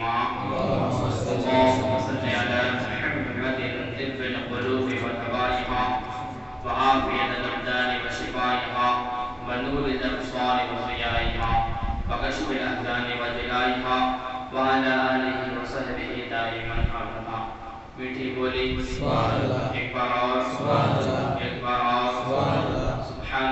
تسليما اللهم صل على محمد طب القلوب ودوائها وعافية الأبدان وشفائها ونور الأبصار وضيائها وكشف الأحزان وجلائها وعلى آله وصحبه دائما أبدا. میٹھی بولی ایک بار اور سبحان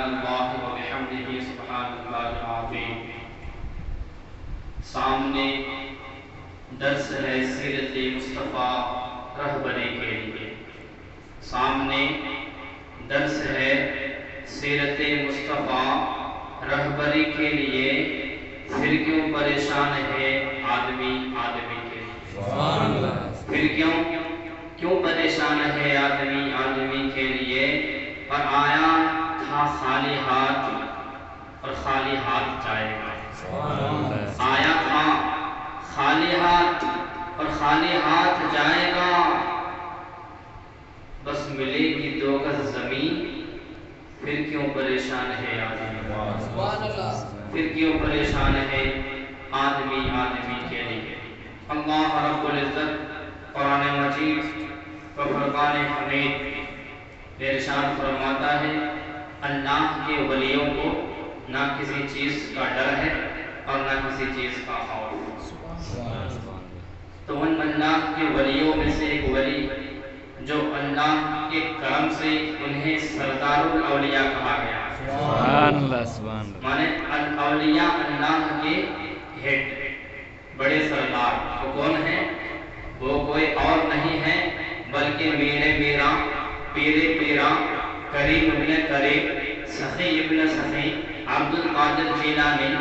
اللہ و بحمدہ سبحان اللہ العظیم. سامنے درس ہے سیرت مصطفیٰ رہبری کے لیے. سامنے درس ہے سیرت مصطفیٰ رہبری کے لیے. پھر کیوں پریشان ہے آدمی کے لیے؟ پھر کیوں پریشان ہے آدمی کے لیے؟ اور آیا تھا خالی ہاتھ اور خالی ہاتھ جائے گا. آیا تھا خالی ہاتھ اور خالی ہاتھ جائے گا. بس ملے گی 2 گز زمین. پھر کیوں پریشان ہے آدمی؟ پھر کیوں پریشان ہے آدمی کے لیے؟ اللہ رب العزت قرآن مجید و فرقان حمید ارشاد فرماتا ہے اللہ کے ولیوں کو نہ کسی چیز کا ڈر ہے اور نہ کسی چیز کا خوف. تو ان اللہ کے ولیوں میں سے ایک ولی جو اللہ کے کرم سے انہیں سردار الاولیاء کہا گیا. مانے الاولیاء اللہ کے ہیڈ بڑے سردار. وہ کون ہے؟ وہ کوئی اور نہیں ہے بلکہ میرا پیرا کریم ابن کریم سخی ابن سخی عبد القادر جیلانی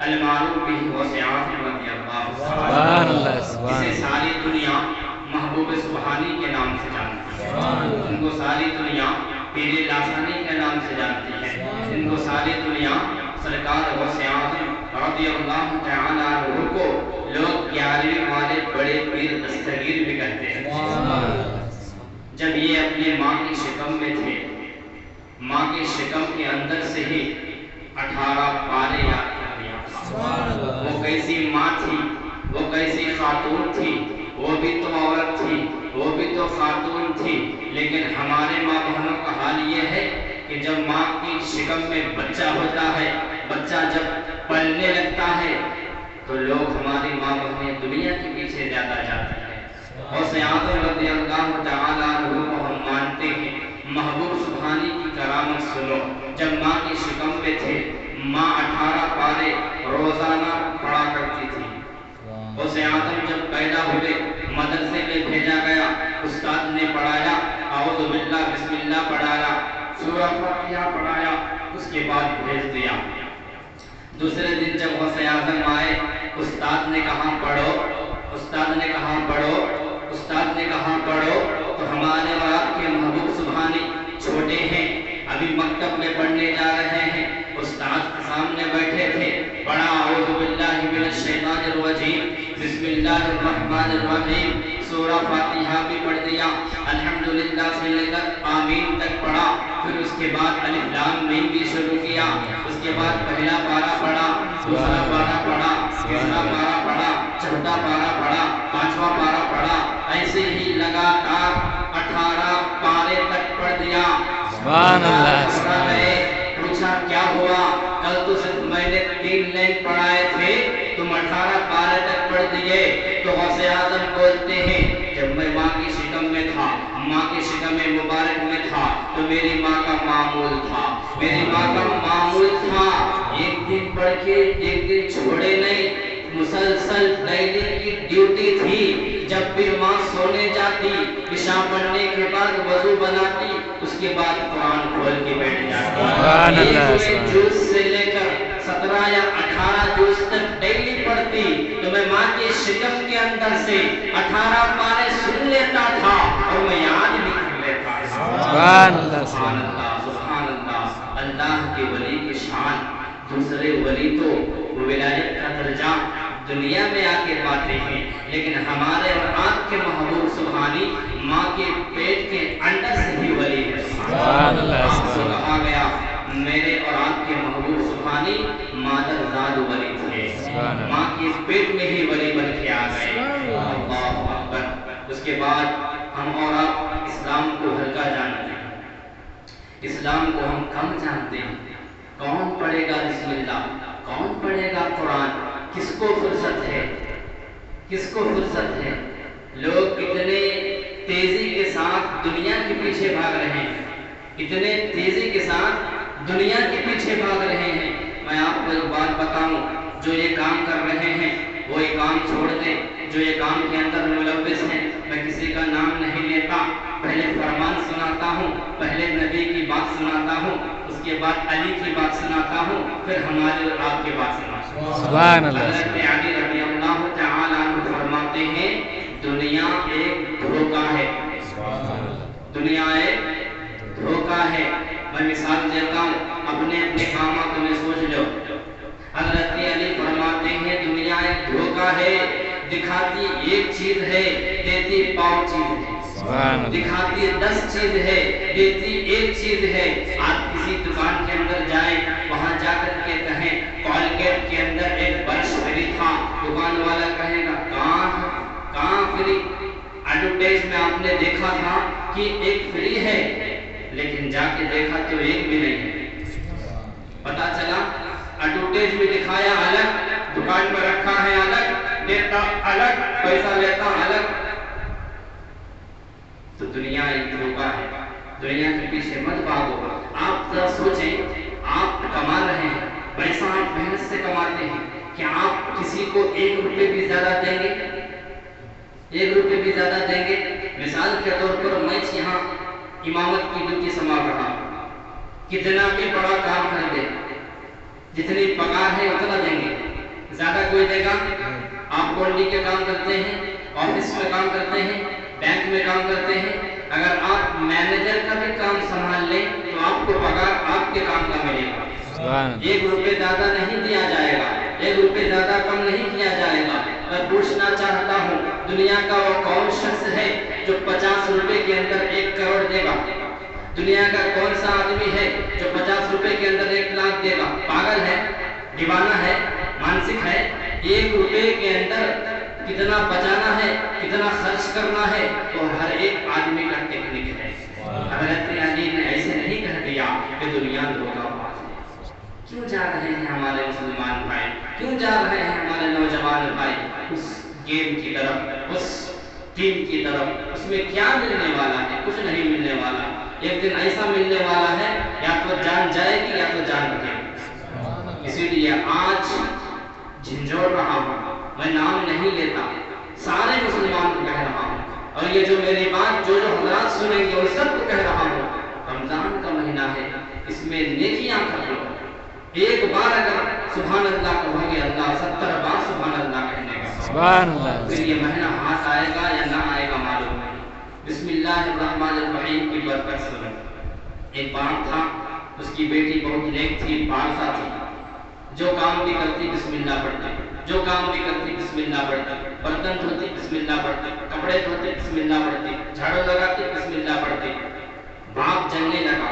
المعروف بہ وسعات رضی اللہ عنہ. اسے ساری دنیا محبوب سبحانی کے نام سے جانتی ہے. ان کو ساری دنیا پیر لاسانی کے نام سے جانتی ہے. ان کو ساری دنیا سرکار وسعات رضی اللہ تعالی عنہ کو لوگ 11ویں والے بڑے پیر دستگیر بھی کہتے ہیں. جب یہ اپنے ماں کی شکم میں تھے، ماں کی شکم کے اندر سے ہی 18 پارے یاد کر دیا. وہ کیسی ماں تھی، وہ کیسی خاتون تھی. وہ بھی تو عورت تھی، وہ بھی تو خاتون تھی. لیکن ہمارے ماں بہنوں کا حال یہ ہے کہ جب ماں کی شکم میں بچہ ہوتا ہے، بچہ جب پلنے لگتا ہے تو لوگ ہماری ماں بہنیں دنیا کے پیچھے زیادہ جاتے ہیں. اور اعظم رضی اللہ تعالیٰ عنہ کو ہم مانتے ہیں. محبوب سبحانی کی کرامت سنو. جب ماں کی شکم میں تھے، ماں 18 پارے روزانہ پڑھا کرتی تھی. غوث اعظم جب پیدا ہوئے، مدرسے میں بھیجا گیا. استاد نے پڑھایا، اعوذ باللہ بسم اللہ پڑھایا، سورہ فاتحہ پڑھایا، اس کے بعد بھیج دیا. دوسرے دن جب غوث اعظم آئے، استاد نے کہا پڑھو، استاد نے کہا پڑھو، استاد نے کہا پڑھو. تو ہمارے اور آپ کے محبوب سبحانی چھوٹے ہیں، ابھی مکتب میں پڑھنے جا رہے ہیں. استاد سامنے بیٹھے تھے، پڑھا اعوذ باللہ من الشیطان الرجیم بسم اللہ الرحمن الرحیم. سورہ فاتحہ بھی پڑھ دیا، الحمدللہ سے لے کر آمین تک پڑھا. پھر اس کے بعد الف لام میم بھی شروع کیا. اس کے بعد پہلا پارہ پڑھا، دوسرا پارہ پڑھا، تیسرا پارہ پڑھا، چوتھا پارہ پڑھا، 5واں پارہ پڑھا. ایسے ہی لگاتار 18 پارے تک پڑھ دیا. سبحان اللہ. پوچھا کیا ہوا؟ کل تو صرف میں نے 3 لائن پڑھائے تھے، تم 18 پارے تک پڑھ دیے. تو غوث اعظم بولتے ہیں جب میں ماں کی شکم میں تھا، ماں کی شکم مبارک میں تھا، تو میری ماں کا معمول تھا، میری ماں کا معمول تھا. ایک دن پڑھ کے ایک دن چھوڑے نہیں، مسلسل ڈیلی کی ڈیوٹی تھی. جب بھی ماں سونے جاتی، عشاء پڑھنے کے بعد وضو بناتی، اس کے بعد قرآن کھول کے بیٹھ جاتی. ایک جوز سے لے کر 17 یا 18 جوز تک ڈیلی پڑھتی. تو میں ماں کی شکم کے اندر سے 18 پارے سن لیتا تھا اور میں یاد بھی کر لیتا. سبحان اللہ، سبحان اللہ، سبحان اللہ. اللہ کے ولی کی شان. دوسرے ولی تو ولایت کا درجہ دنیا میں آ کے پاتے ہیں، لیکن ہمارے اور آپ کے محبوب سبحانی ماں کے پیٹ کے اندر سے ہی ولی ہے. سبحان اللہ. کہا گیا میرے اور آپ کے محبوب سبحانی مادر زاد ولی تھے، ماں کے پیٹ میں ہی ولی بن کے آ گئے. کے بعد ہم اور آپ اسلام کو ہلکا جانتے ہیں، اسلام کو ہم کم جانتے ہیں۔ کون پڑھے گا بسم اللہ، کون پڑھے گا قرآن، کس کو فرصت ہے، کس کو فرصت ہے؟ لوگ اتنے تیزی کے ساتھ دنیا کے پیچھے بھاگ رہے ہیں، اتنے تیزی کے ساتھ دنیا کے پیچھے بھاگ رہے ہیں۔ میں آپ کو ایک بات بتاؤں، جو یہ کام کر رہے ہیں وہ یہ کام چھوڑ دیں، جو یہ کام کے اندر ملوث ہیں۔ میں کسی کا نام نہیں لیتا، پہلے فرمان سناتا ہوں، پہلے نبی کی بات سناتا ہوں، اس کے بعد علی کی بات سناتا ہوں، پھر ہمارے اور آپ کی بات سناتا ہوں۔ سبحان اللہ۔ حضرت علی رضی اللہ تعالیٰ عنہ فرماتے ہیں دنیا ایک دھوکہ ہے، دنیا ایک دھوکہ ہے۔ میں مثال دیتا ہوں، اپنے کاموں میں سوچ لو۔ حضرت علی فرماتے ہیں دنیا ایک دھوکہ ہے، دکھاتی ایک چیز ہے، دیتی پاؤ چیز ہے، دکھاتی 10 چیز ہے، دیتی ایک چیز ہے۔ آپ کسی دکان کے اندر جائیں، وہاں جا کر کے کہیں کولگیٹ کے اندر ایک برش فری تھا، دکان والا کہے گا کہاں فری؟ ایڈورٹائز میں آپ نے دیکھا تھا کہ ایک فری ہے، لیکن جا کے دیکھا تو ایک بھی نہیں ہے۔ پتا چلا ایڈورٹائز میں دکھایا الگ، دکان میں رکھا ہے الگ، دیتا الگ، پیسہ لیتا الگ۔ تو دنیا ایک دھوکہ ہے، دنیا کے پیچھے مت بھاگو۔ آپ ذرا سوچیں، آپ کما رہے ہیں، پیسہ آپ محنت سے کماتے ہیں، کیا آپ کسی کو 1 روپے بھی زیادہ دیں گے؟ 1 روپے بھی زیادہ دیں گے؟ مثال کے طور پر میں یہاں امامت کی ڈیوٹی سنبھال رہا ہوں، کتنا بھی بڑا کام کر دے، جتنی پگار ہے اتنا دیں گے، زیادہ کوئی دے گا؟ آپ کالونی کے کام کرتے ہیں، آفس میں کام کرتے ہیں، بینک میں کام کرتے ہیں، اگر آپ مینیجر کا بھی کام سنبھال لیں تو آپ کو پگار آپ کے کام کا ملے گا۔ 1 روپے زیادہ نہیں دیا جائے گا، 1 روپے زیادہ کم نہیں کیا جائے گا۔ میں پوچھنا چاہتا ہوں، دنیا کا وہ کون شخص ہے جو 50 روپے کے اندر 1 کروڑ دے گا؟ دنیا کا کون سا آدمی ہے جو 50 روپے کے اندر 1 لاکھ دے گا؟ پاگل ہے، دیوانہ ہے، مانسک ہے۔ 1 روپے کے اندر کتنا بچانا ہے، کتنا خرچ کرنا ہے، تو ہر ایک آدمی کا ٹیکنک ہے۔ حضرت علی نے ایسے نہیں کہہ دیا کہ دنیا دھوکہ باز ہے۔ کیوں جا رہے ہیں ہمارے مسلمان بھائی، کیوں جا رہے ہیں ہمارے نوجوان بھائی اس گیم کی طرف، اس ٹیم کی طرف؟ اس میں کیا ملنے والا ہے؟ کچھ نہیں ملنے والا۔ ایک دن ایسا ملنے والا ہے، یا تو جان جائے گی یا تو جان رہے گی۔ اسی لیے آج جھنجھوڑ رہا ہوں، میں نام نہیں لیتا، سارے مسلمان کو کہہ رہا ہوں، اور یہ جو میری بات جو حضرات سنیں گے ان سب کو کہہ رہا ہوں، رمضان کا مہینہ ہے، اس میں نیکیاں کر لو۔ ایک بار اگر سبحان اللہ کہو گے، اللہ 70 بار سبحان اللہ کہنے گا، سبحان اللہ۔ پھر یہ مہینہ ہاتھ آئے گا یا نہ آئے گا معلوم نہیں۔ بسم اللہ الرحمن الرحیم کی برکت سے ایک باپ تھا، اس کی بیٹی بہت نیک تھی، پارسا تھی، جو کام بھی کرتی بسم اللہ پڑھتی، جو کام بھی کرتی بسم اللہ پڑھتی، برتن دھوتی بسم اللہ پڑھتی، کپڑے دھوتے بسم اللہ پڑھتی، جھاڑو لگاتی بسم اللہ پڑھتی۔ باپ جلنے لگا۔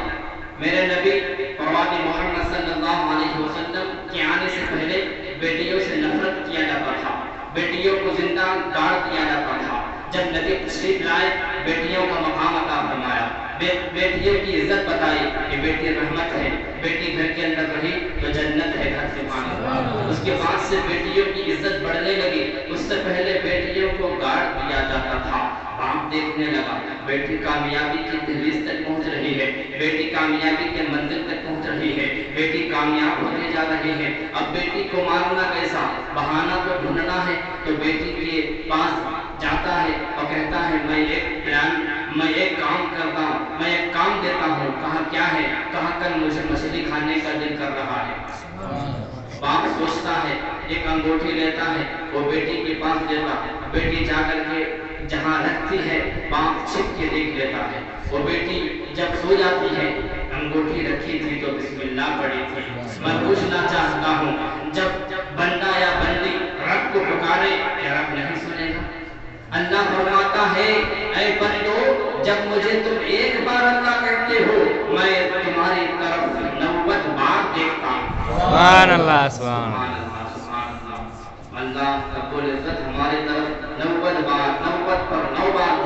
میرے نبی فرماتے محمد صلی اللہ علیہ وسلم کے آنے سے پہلے بیٹیوں سے نفرت کیا جاتا تھا، بیٹیوں کو زندہ گاڑ دیا جاتا تھا۔ جب نبی تشریف لائے، بیٹیوں کا مقام عطا فرمایا، بیٹیوں کی عزت بتائی کہ بیٹی رحمت ہے، بیٹی گھر کے اندر رہی تو جنت ہے گھر، سبحان اللہ۔ اس کے بعد سے بیٹیوں کی عزت بڑھنے لگی، اس سے پہلے بیٹیوں کو گاڑ دیا جاتا تھا۔ باپ دیکھنے لگا، بیٹی کامیابی کی دہلیز تک پہنچ رہی ہے، بیٹی کامیابی کے منزل تک پہنچ رہی ہے، بیٹی کامیاب ہونے جا رہی ہے۔ اب بیٹی کو مارنا کیسا؟ بہانہ تو ڈھونڈنا ہے، تو بیٹی کے پاس جاتا ہے اور کہتا ہے میں ایک کام کرتا ہوں، میں ایک کام دیتا ہوں۔ کہا کیا ہے؟ کہا کل مجھے مچھلی کھانے کا دل کر رہا ہے۔ باپ سوچتا ہے، ایک انگوٹھی لیتا ہے، وہ بیٹی کے پاس دیتا، بیٹی جا کر کے جہاں رکھتی ہے باپ چھپ کے دیکھ لیتا ہے، وہ بیٹی جب سو جاتی ہے انگوٹھی رکھی تھی تو بسم اللہ پڑھی تھی۔ میں پوچھنا چاہتا ہوں، جب بندہ یا بندی رب کو پکارے کیا رب نہیں سنے گا؟ اللہ فرماتا ہے اے بندو، جب مجھے تم ایک بار اللہ کہتے ہو میں تمہاری طرف 90 بار دیکھتا ہوں۔ سبحان اللہ، سبحان اللہ۔ اللہ رب العزت ہماری طرف 90 بار 90 پر 9 بار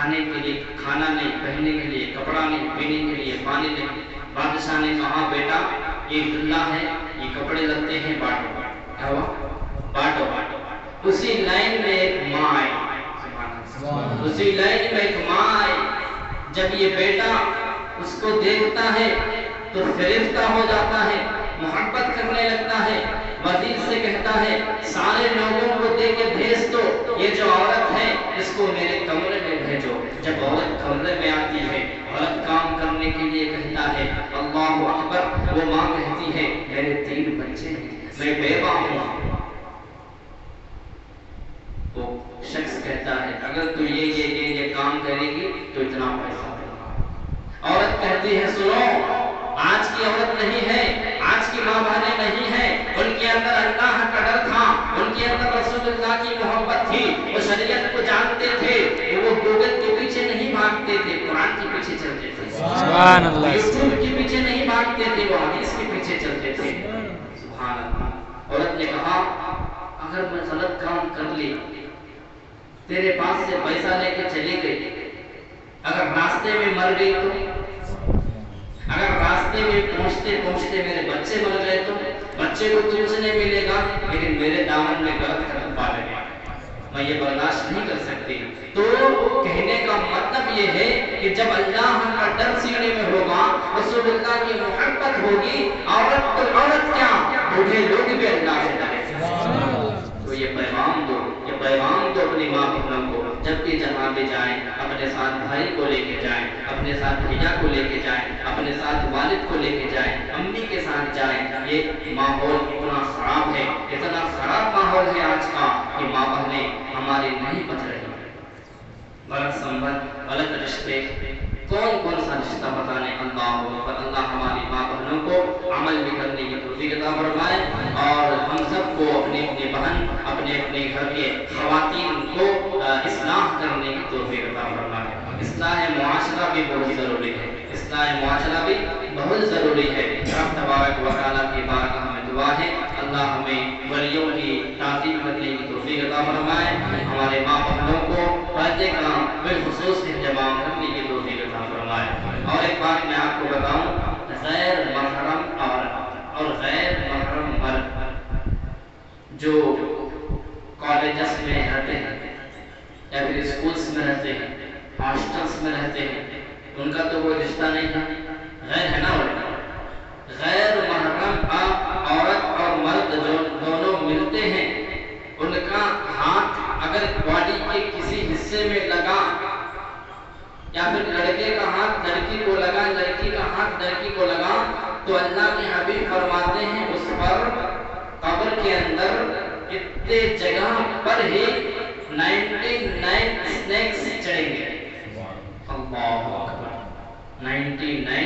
کھانے کے لیے کھانا نہیں، پہننے کے لیے کپڑا نہیں، پینے کے لیے پانی نہیں۔ بادشاہ نے کہا بیٹا یہ دلہا ہے، یہ کپڑے لگتے ہیں، بانٹو۔ کیا ہوا؟ بانٹو۔ اسی لائن میں ایک ماں آئی، اسی لائن میں ایک ماں آئی۔ جب یہ بیٹا اس کو دیکھتا ہے تو فرشتہ ہو جاتا ہے، محبت کرنے لگتا ہے۔ وزیر سے کہتا ہے سارے لوگوں کو دے کے بھیج دو، یہ جو عورت ہے اس کو میرے کمرے میں بھیجو۔ جب عورت کمرے میں آتی ہے، غلط کام کرنے کے لیے کہتا ہے اللہ اکبر، وہ ماں کہتی ہے میرے 3 بچے ہیں، میں بیوہ ہوں۔ وہ شخص کہتا ہے اگر تو یہ کام کرے گی تو اتنا پیسہ دے گا۔ عورت کہتی ہے سنو، آج کی عورت نہیں ہے، آج کی ماں بہنیں نہیں ہیں، ان کے اندر اللہ کا ڈر تھا، ان کے اندر رسول اللہ کی محبت تھی، وہ شریعت کو جانتے تھے، وہ گوگل کے پیچھے نہیں بھاگتے تھے، قرآن کے پیچھے چلتے تھے، سبحان اللہ، یوٹیوب کے پیچھے نہیں بھاگتے تھے، وہ حدیث کے پیچھے چلتے تھے۔ سبحان اللہ۔ عورت نے کہا اگر میں غلط کام کر لی، تیرے پاس سے پیسہ لے کے چلی گئی، اگر راستے میں مر گئی تو، اگر راستے میں پہنچتے پہنچتے میرے بچے مر گئے تو، بچے کو تجھ سے نہیں ملے گا لیکن میرے دامن میں غلط قدم پا لے گا، میں یہ برداشت نہیں کر سکتی۔ تو کہنے کا مطلب یہ ہے کہ جب اللہ کا ڈر سینے میں ہوگا، رسول اللہ کی محبت ہوگی، عورت تو عورت کیا، بوڑھے لوگ بھی اللہ سے ڈریں۔ تو یہ پیغام دو اپنی ماں بہنوں کو، جب بھی جہاں بھی جائیں اپنے ساتھ بھائی کو لے کے جائیں، اپنے ساتھ بھیا کو لے کے جائیں، اپنے ساتھ والد کو لے کے جائیں، امی کے ساتھ جائیں۔ یہ ماحول اتنا خراب ہے، اتنا خراب ماحول ہے آج کا کہ ماں بہنیں ہماری نہیں بچ رہی۔ غلط سنبت، غلط رشتے، کون سا رشتہ بتانے اللہ ہماری ماں بہنوں کو عمل بھی کرنے کی توفیق عطا فرمائے، اور ہم سب کو اپنی بہن، اپنے گھر کے خواتین کو اصلاح کرنے کی توفیق عطا فرمائے۔ اصلاح معاشرہ بھی بہت ضروری ہے، اصلاح معاشرہ بھی بہت ضروری ہے۔ رب تبارک و تعالیٰ کی بارگاہ میں دعا ہے اللہ ہمیں ولیوں کی تعظیم کرنے کی توفیق عطا فرمائے، ہمارے ماں بہنوں کو پردے کا بالخصوص اہتمام کرنے کی توفیق عطا فرمائے۔ اور ایک بات میں آپ کو بتاؤں، غیر محرم اور غیر محرم مرد جو کالجز میں رہتے ہیں یا پھر اسکولز میں رہتے ہیں، ہاسٹلز میں رہتے ہیں، ان کا تو کوئی رشتہ نہیں ہے، غیر ہے نا۔ غیر محرم عورت اور مرد جو دونوں ملتے ہیں، ان کا ہاتھ اگر باڈی کے کسی حصے میں لگا، یا پھر لڑکے کا ہاتھ لڑکی کو لگا، لڑکی کا ہاتھ لڑکی کو لگا، تو اللہ کے حبیب فرماتے ہیں اس پر قبر کے اندر اتنے جگہ پر ہی 99 اسنیکس چڑھیں گے۔ اللہ اکبر، 99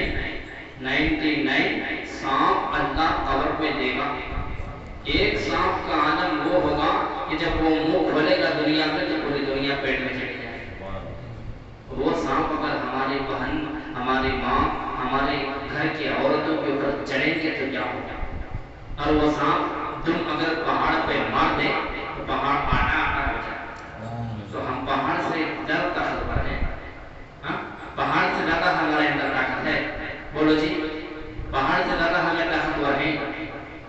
سانپ اللہ قبر میں دے گا۔ ایک سانپ کا عالم وہ ہوگا کہ جب وہ منہ کھولے گا دنیا میں تو پوری دنیا پیٹ میں چڑھ جائے۔ وہ سانپ اگر ہماری بہن، ہماری ماں، ہمارے گھر کی عورتوں کے اوپر چڑھیں گے تو کیا ہوگا؟ اور وہ سانپ تم اگر پہاڑ پہ مار دے تو پہاڑ آٹا ہو جائے۔ تو ہم پہاڑ سے ڈر طاقتور ہیں، پہاڑ سے زیادہ ہمارے اندر طاقت ہے۔ بولو جی، پہاڑ سے زیادہ ہمیں طاقتور ہیں۔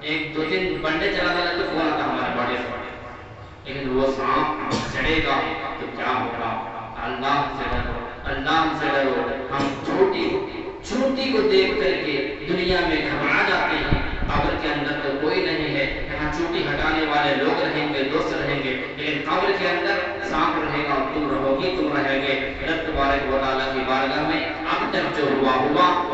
1-2-3 بنڈے چلانے لگے تو کون آتا ہمارے باڈی سے، لیکن وہ سانپ چڑھے گا تو کیا ہوگا؟ اللہ سے ڈرو، اللہ سے ڈرو۔ ہم چھوٹی کو دیکھ کر کے دنیا میں گھبرا جاتے ہیں، قبر کے اندر تو کوئی نہیں ہے، یہاں چوٹی ہٹانے والے لوگ رہیں گے، دوست رہیں گے، لیکن قبر کے اندر سانپ رہے گا، تم رہو گی، تم رہیں گے۔ رب تبارک و تعالیٰ کی بارگاہ میں اب تک جو ہوا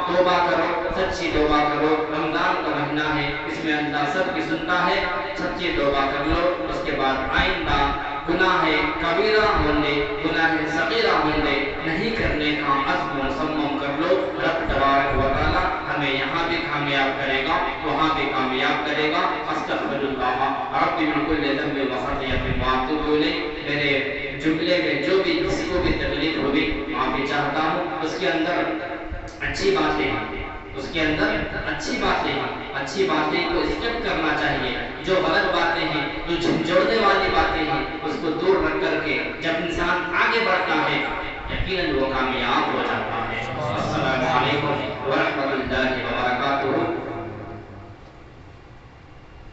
توبہ کرو، سچی توبہ کرو۔ رمضان کا مہینہ ہے، اس میں اللہ سب کی سنتا ہے، سچی توبہ کر لو۔ اس کے بعد آئندہ گناہ کبیرہ ہونے، گناہ صغیرہ ہونے نہیں کرنے کا عزم و مصمم کر لو۔ رب تبارک و تعالیٰ ہمیں یہاں بھی کامیاب کرے گا، وہاں بھی کامیاب کرے گا۔ استغفر اللہ رب من کل ذنب وخطیۃ واتوب الیہ۔ میرے جملے میں جو بھی کسی کو بھی تکلیف ہوگی معافی چاہتا ہوں۔ اس کے اندر اچھی باتیں ہیں، اس کے اندر اچھی باتیں کو اسکپ کرنا چاہیے۔ جو غلط باتیں ہیں، جو جھنجھوڑنے والی باتیں ہیں، اس کو دور رکھ کر کے جب انسان آگے بڑھتا ہے، یقیناً وہ کامیاب ہو جاتا